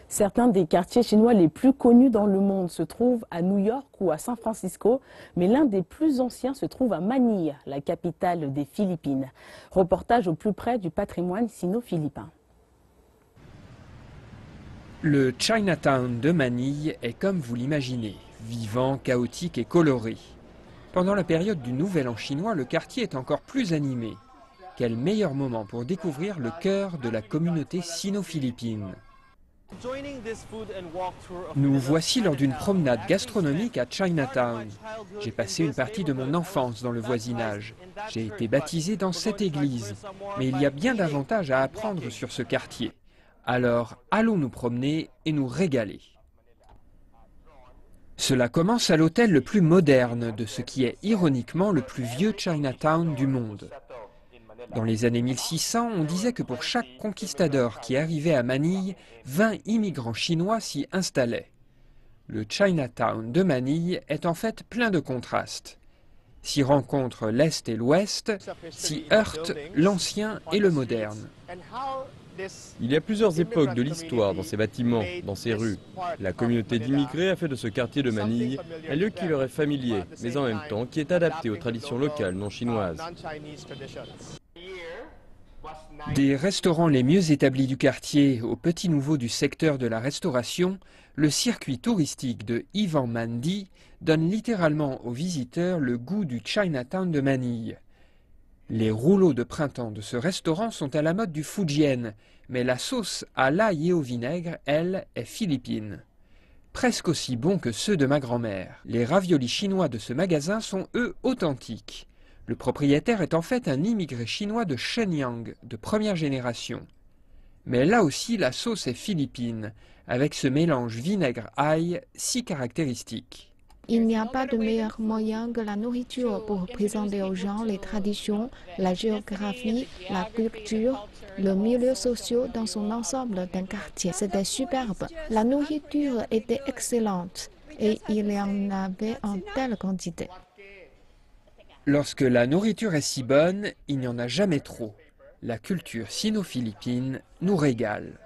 Certains des quartiers chinois les plus connus dans le monde se trouvent à New York ou à San Francisco, mais l'un des plus anciens se trouve à Manille, la capitale des Philippines. Reportage au plus près du patrimoine sino-philippin. Le Chinatown de Manille est comme vous l'imaginez, vivant, chaotique et coloré. Pendant la période du Nouvel An chinois, le quartier est encore plus animé. Quel meilleur moment pour découvrir le cœur de la communauté sino-philippine. Nous voici lors d'une promenade gastronomique à Chinatown. J'ai passé une partie de mon enfance dans le voisinage. J'ai été baptisé dans cette église. Mais il y a bien davantage à apprendre sur ce quartier. Alors, allons nous promener et nous régaler. Cela commence à l'hôtel le plus moderne de ce qui est ironiquement le plus vieux Chinatown du monde. Dans les années 1600, on disait que pour chaque conquistador qui arrivait à Manille, 20 immigrants chinois s'y installaient. Le Chinatown de Manille est en fait plein de contrastes. S'y rencontrent l'Est et l'Ouest, s'y heurtent l'ancien et le moderne. Il y a plusieurs époques de l'histoire dans ces bâtiments, dans ces rues. La communauté d'immigrés a fait de ce quartier de Manille un lieu qui leur est familier, mais en même temps qui est adapté aux traditions locales non chinoises. Des restaurants les mieux établis du quartier au petit nouveau du secteur de la restauration, le circuit touristique de Ivan Mandi donne littéralement aux visiteurs le goût du Chinatown de Manille. Les rouleaux de printemps de ce restaurant sont à la mode du Fujian, mais la sauce à l'ail et au vinaigre, elle, est philippine. Presque aussi bons que ceux de ma grand-mère. Les raviolis chinois de ce magasin sont eux authentiques. Le propriétaire est en fait un immigré chinois de Shenyang, de première génération. Mais là aussi la sauce est philippine, avec ce mélange vinaigre-ail si caractéristique. Il n'y a pas de meilleur moyen que la nourriture pour présenter aux gens les traditions, la géographie, la culture, le milieu social dans son ensemble d'un quartier. C'était superbe. La nourriture était excellente et il y en avait en telle quantité. Lorsque la nourriture est si bonne, il n'y en a jamais trop. La culture sino-philippine nous régale.